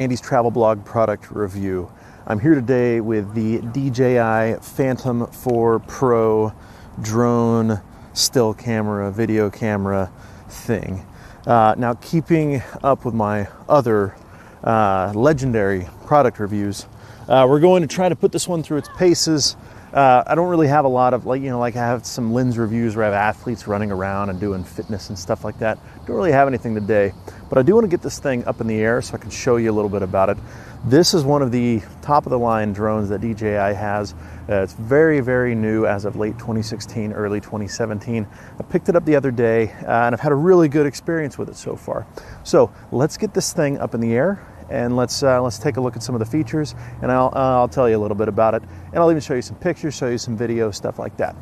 Andy's Travel Blog product review. I'm here today with the DJI Phantom 4 Pro drone still camera, video camera thing. Now, keeping up with my other legendary product reviews, we're going to try to put this one through its paces. I don't really have a lot of, like I have some lens reviews where I have athletes running around and doing fitness and stuff like that. Don't really have anything today, but I do want to get this thing up in the air so I can show you a little bit about it. This is one of the top of the line drones that DJI has. It's very, very new as of late 2016, early 2017. I picked it up the other day and I've had a really good experience with it so far. So let's get this thing up in the air and let's take a look at some of the features, and I'll tell you a little bit about it, and I'll even show you some pictures, show you some video, stuff like that.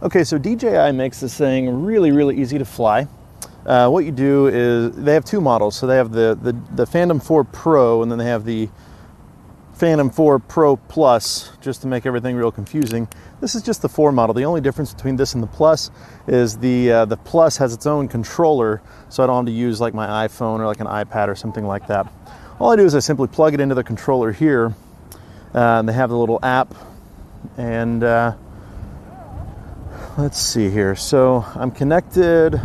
Okay, so DJI makes this thing really, really easy to fly. What you do is, they have two models. So they have the Phantom 4 Pro, and then they have the Phantom 4 Pro Plus, just to make everything real confusing. This is just the 4 model. The only difference between this and the Plus is the Plus has its own controller, so I don't have to use like my iPhone or like an iPad or something like that. All I do is I simply plug it into the controller here. They have the little app, and let's see here. So I'm connected.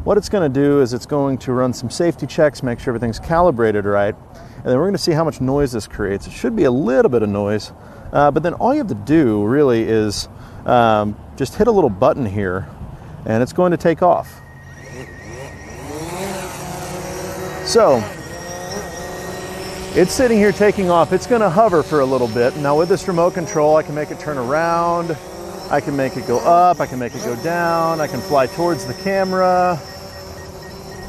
What it's going to do is it's going to run some safety checks, make sure everything's calibrated right, and then we're going to see how much noise this creates. It should be a little bit of noise, but then all you have to do really is just hit a little button here, and it's going to take off. So it's sitting here taking off. It's going to hover for a little bit. Now with this remote control, I can make it turn around, I can make it go up, I can make it go down, I can fly towards the camera.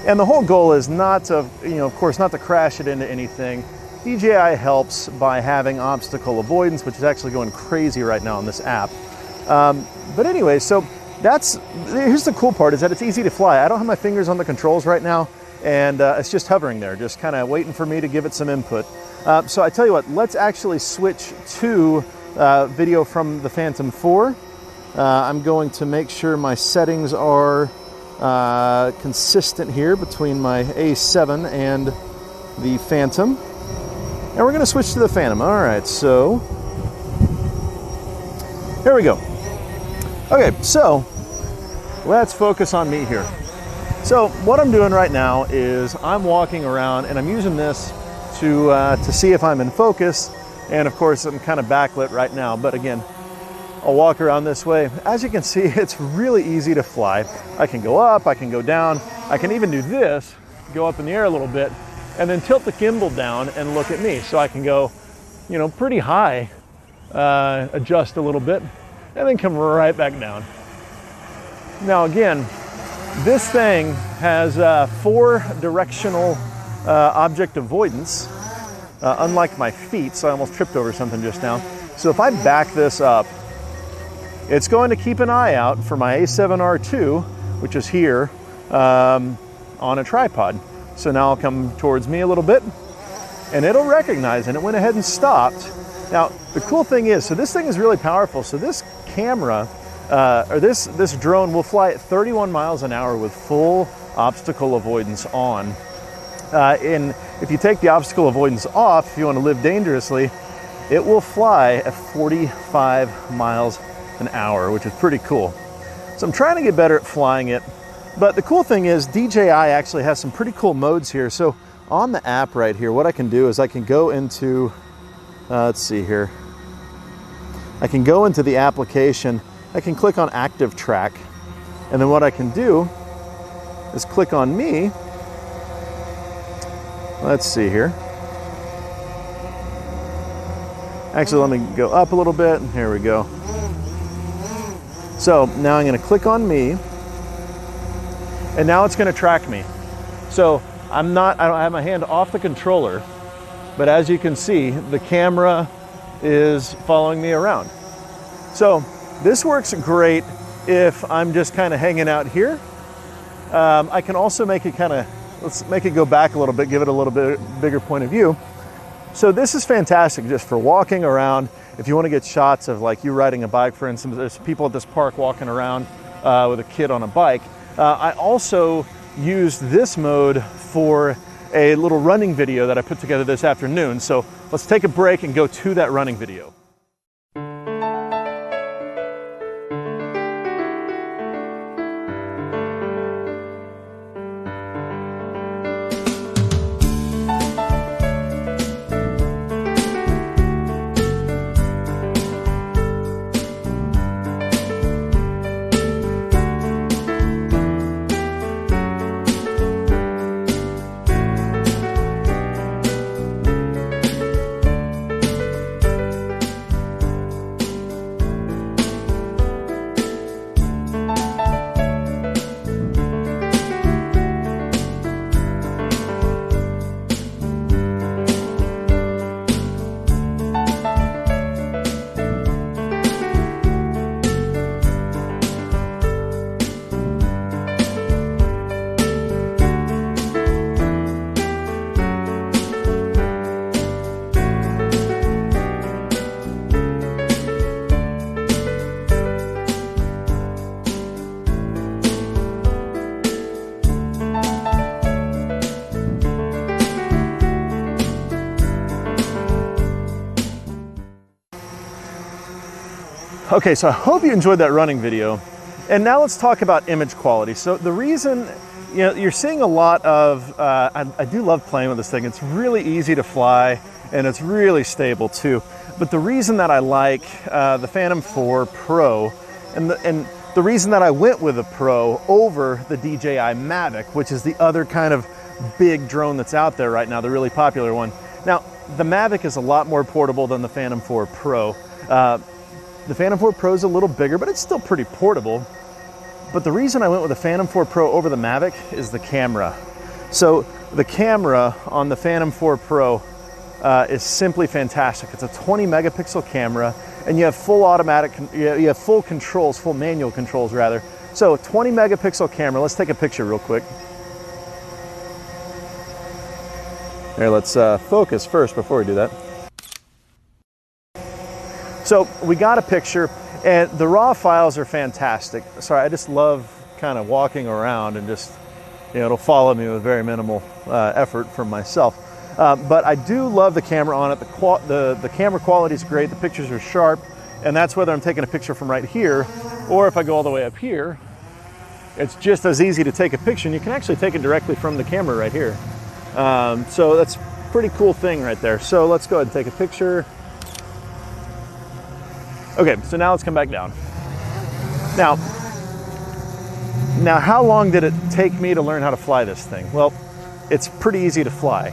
And the whole goal is not to, of course, not to crash it into anything. DJI helps by having obstacle avoidance, which is actually going crazy right now on this app. But anyway, so here's the cool part, is that it's easy to fly. I don't have my fingers on the controls right now, and it's just hovering there, just kind of waiting for me to give it some input. So I tell you what, let's actually switch to video from the Phantom 4. I'm going to make sure my settings are consistent here between my A7 and the Phantom. And we're going to switch to the Phantom. All right, so here we go. Okay, so let's focus on me here. So what I'm doing right now is I'm walking around and I'm using this to see if I'm in focus. And of course, I'm kind of backlit right now, but again, I'll walk around this way. As you can see, it's really easy to fly. I can go up, I can go down, I can even do this, go up in the air a little bit, and then tilt the gimbal down and look at me. So I can go, pretty high, adjust a little bit, and then come right back down. Now again, this thing has 4 directional object avoidance, unlike my feet, so I almost tripped over something just now. So if I back this up, it's going to keep an eye out for my A7R2, which is here on a tripod. So now I'll come towards me a little bit, and it'll recognize, and it went ahead and stopped. Now, the cool thing is, so this thing is really powerful. So this camera, or this drone will fly at 31 miles an hour with full obstacle avoidance on. And if you take the obstacle avoidance off, if you want to live dangerously, it will fly at 45 miles an hour, which is pretty cool. So I'm trying to get better at flying it. But the cool thing is DJI actually has some pretty cool modes here. So on the app right here, what I can do is I can go into, let's see here. I can go into the application, I can click on active track, and then what I can do is click on me. Let's see here. Actually, let me go up a little bit. Here we go. So now I'm going to click on me, and now it's going to track me. So I don't have my hand off the controller, but as you can see, the camera is following me around. So this works great if I'm just kind of hanging out here. I can also make it let's make it go back a little bit, give it a little bit bigger point of view. So this is fantastic just for walking around. If you want to get shots of like you riding a bike, for instance, there's people at this park walking around with a kid on a bike. I also used this mode for a little running video that I put together this afternoon. So let's take a break and go to that running video. Okay, so I hope you enjoyed that running video. And now let's talk about image quality. So the reason, you're seeing a lot of, I do love playing with this thing. It's really easy to fly and it's really stable too. But the reason that I like the Phantom 4 Pro and the reason that I went with the Pro over the DJI Mavic, which is the other kind of big drone that's out there right now, the really popular one. Now, the Mavic is a lot more portable than the Phantom 4 Pro. The Phantom 4 Pro is a little bigger, but it's still pretty portable. But the reason I went with the Phantom 4 Pro over the Mavic is the camera. So the camera on the Phantom 4 Pro is simply fantastic. It's a 20 megapixel camera, and you have full automatic, you have full controls, full manual controls rather. So 20 megapixel camera. Let's take a picture real quick. Here, let's focus first before we do that. So we got a picture, and the raw files are fantastic. Sorry, I just love kind of walking around and just, it'll follow me with very minimal effort from myself. But I do love the camera on it. The camera quality is great. The pictures are sharp, and that's whether I'm taking a picture from right here, or if I go all the way up here, it's just as easy to take a picture, and you can actually take it directly from the camera right here. So that's a pretty cool thing right there. So let's go ahead and take a picture. Okay, so now let's come back down. Now how long did it take me to learn how to fly this thing? Well, it's pretty easy to fly,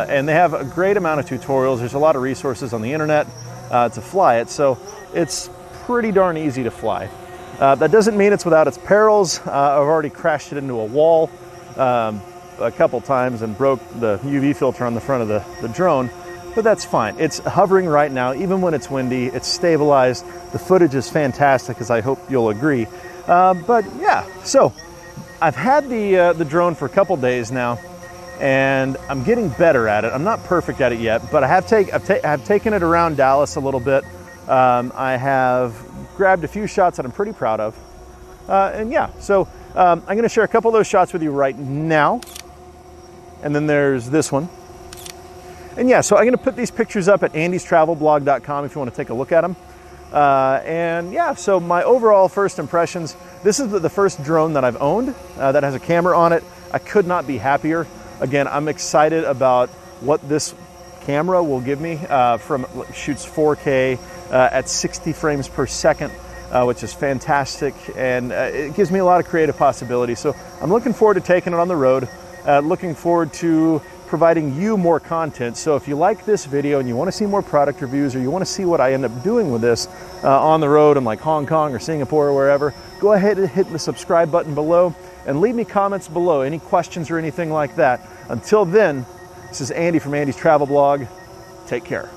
and they have a great amount of tutorials. There's a lot of resources on the internet to fly it, so it's pretty darn easy to fly. That doesn't mean it's without its perils. I've already crashed it into a wall a couple times and broke the UV filter on the front of the drone. But that's fine. It's hovering right now, even when it's windy. It's stabilized. The footage is fantastic, as I hope you'll agree. But yeah, so I've had the drone for a couple days now, and I'm getting better at it. I'm not perfect at it yet, but I've taken it around Dallas a little bit. I have grabbed a few shots that I'm pretty proud of. And yeah, so I'm going to share a couple of those shots with you right now. And then there's this one. And yeah, so I'm going to put these pictures up at andystravelblog.com if you want to take a look at them. And yeah, so my overall first impressions, this is the first drone that I've owned that has a camera on it. I could not be happier. Again, I'm excited about what this camera will give me. Shoots 4K at 60 frames per second, which is fantastic. And it gives me a lot of creative possibilities. So I'm looking forward to taking it on the road, looking forward to providing you more content. So if you like this video and you want to see more product reviews, or you want to see what I end up doing with this on the road in like Hong Kong or Singapore or wherever, go ahead and hit the subscribe button below and leave me comments below, any questions or anything like that. Until then, this is Andy from Andy's Travel Blog. Take care.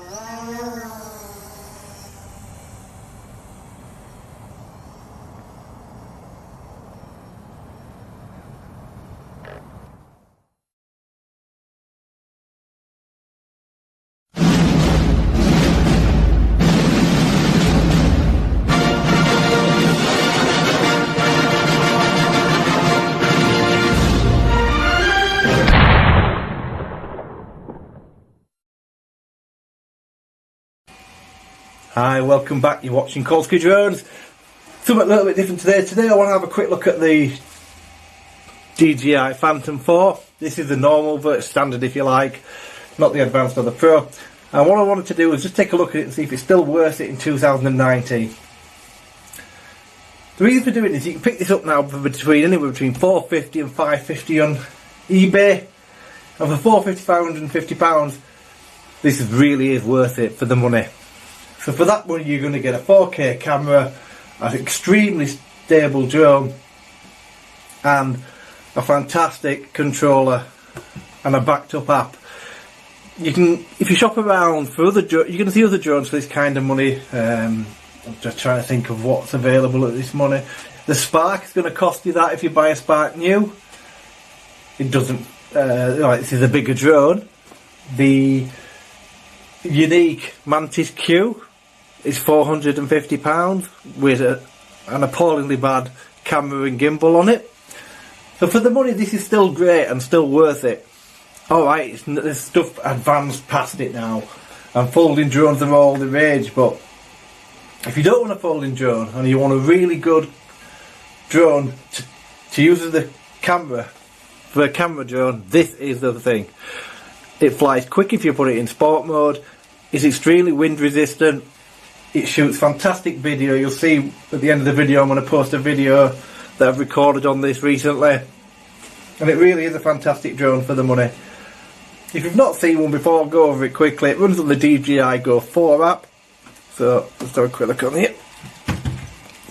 Hi, welcome back. You're watching Colsky Drones. Something a little bit different today. Today I want to have a quick look at the DJI Phantom 4. This is the normal version, standard if you like, not the advanced or the pro. And what I wanted to do was just take a look at it and see if it's still worth it in 2019. The reason for doing this, you can pick this up now for anywhere between $450 and $550 on eBay. And for £450, £550, this really is worth it for the money. So for that money you're going to get a 4K camera, an extremely stable drone, and a fantastic controller and a backed up app. You can, if you shop around for other drones, you're going to see other drones for this kind of money. I'm just trying to think of what's available at this money. The Spark is going to cost you that if you buy a Spark new. It doesn't. This is a bigger drone. The Unique Mantis Q is £450 with an appallingly bad camera and gimbal on it. So for the money, this is still great and still worth it. Alright, there's stuff advanced past it now, and folding drones are all the rage, but if you don't want a folding drone and you want a really good drone to use as the camera, for a camera drone, this is the thing. It flies quick if you put it in sport mode, it's extremely wind resistant, it shoots fantastic video. You'll see at the end of the video I'm going to post a video that I've recorded on this recently, and it really is a fantastic drone for the money. If you've not seen one before, I'll go over it quickly. It runs on the DJI Go 4 app, so let's have a quick look on it.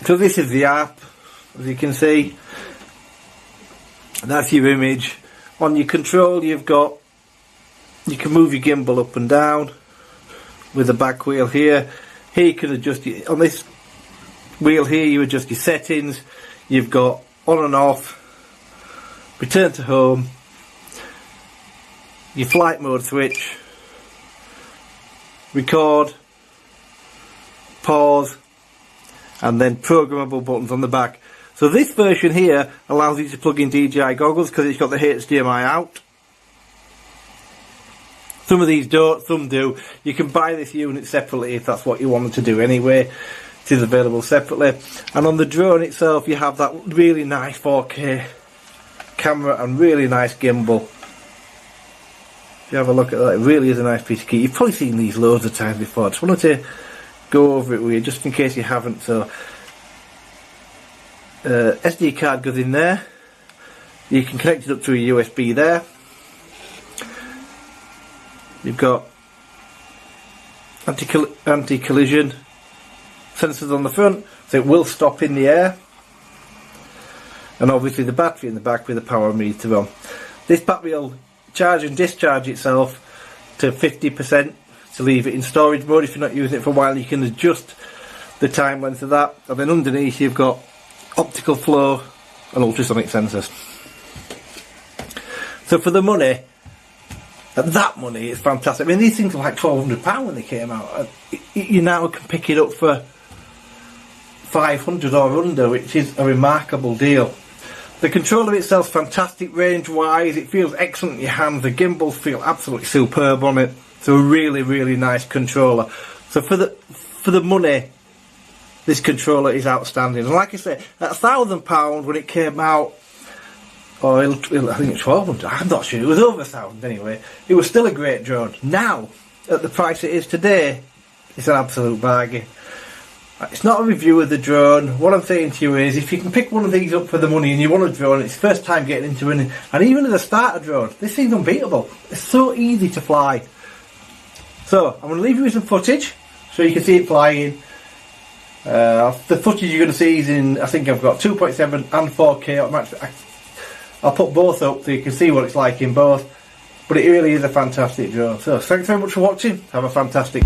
So this is the app, as you can see. That's your image. On your control you can move your gimbal up and down with the back wheel here. Here you can adjust on this wheel here, you adjust your settings. You've got on and off, return to home, your flight mode switch, record, pause, and then programmable buttons on the back. So this version here allows you to plug in DJI goggles because it's got the HDMI out. Some of these don't, some do. You can buy this unit separately if that's what you wanted to do anyway. It is available separately. And on the drone itself you have that really nice 4K camera and really nice gimbal. If you have a look at that, it really is a nice piece of kit. You've probably seen these loads of times before. I just wanted to go over it with you just in case you haven't. So SD card goes in there. You can connect it up to a USB there. You've got anti-collision sensors on the front, so it will stop in the air, and obviously the battery in the back with the power meter on. This battery will charge and discharge itself to 50% to leave it in storage mode. If you're not using it for a while, you can adjust the time length of that, and then underneath you've got optical flow and ultrasonic sensors. So for the money, at that money, it's fantastic. I mean, these things were like £1,200 when they came out. You now can pick it up for $500 or under, which is a remarkable deal. The controller itself is fantastic range-wise. It feels excellent in your hands. The gimbals feel absolutely superb on it. It's a really, really nice controller. So for the money, this controller is outstanding. And like I say, at £1,000 when it came out, or I think it's $1,200, I'm not sure, it was over $1,000 anyway, it was still a great drone. Now, at the price it is today, it's an absolute bargain. It's not a review of the drone. What I'm saying to you is, if you can pick one of these up for the money and you want a drone, it's first time getting into it, and even as a starter drone, this thing's unbeatable. It's so easy to fly. So, I'm going to leave you with some footage, so you can see it flying. The footage you're going to see is in, I think I've got 2.7 and 4K. I'll put both up so you can see what it's like in both, but it really is a fantastic drone. So thanks very much for watching. Have a fantastic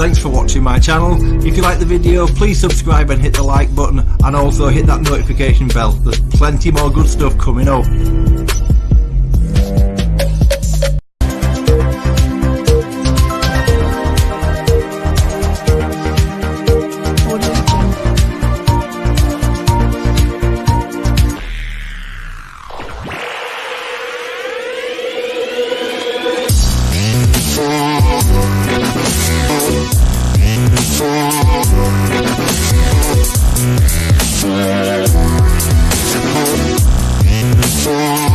thanks for watching my channel. If you like the video, please subscribe and hit the like button, and also hit that notification bell. There's plenty more good stuff coming up. Yeah.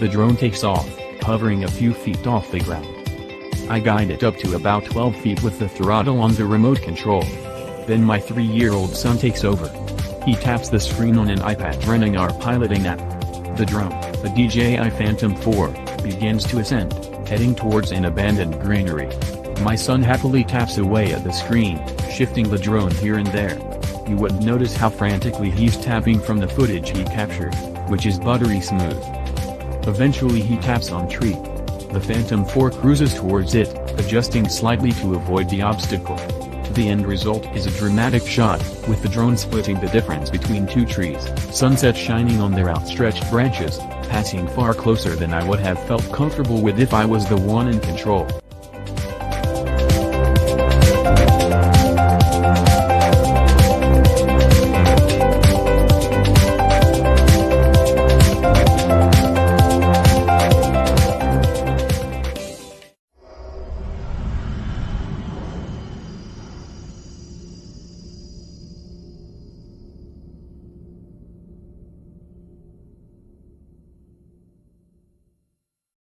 drone takes off, hovering a few feet off the ground. I guide it up to about 12 feet with the throttle on the remote control. Then my 3-year-old son takes over. He taps the screen on an iPad running our piloting app. The drone, a DJI Phantom 4, begins to ascend, heading towards an abandoned granary. My son happily taps away at the screen, shifting the drone here and there. You would notice how frantically he's tapping from the footage he captured, which is buttery smooth. Eventually he taps on tree. The Phantom 4 cruises towards it, adjusting slightly to avoid the obstacle. The end result is a dramatic shot, with the drone splitting the difference between two trees, sunset shining on their outstretched branches, passing far closer than I would have felt comfortable with if I was the one in control.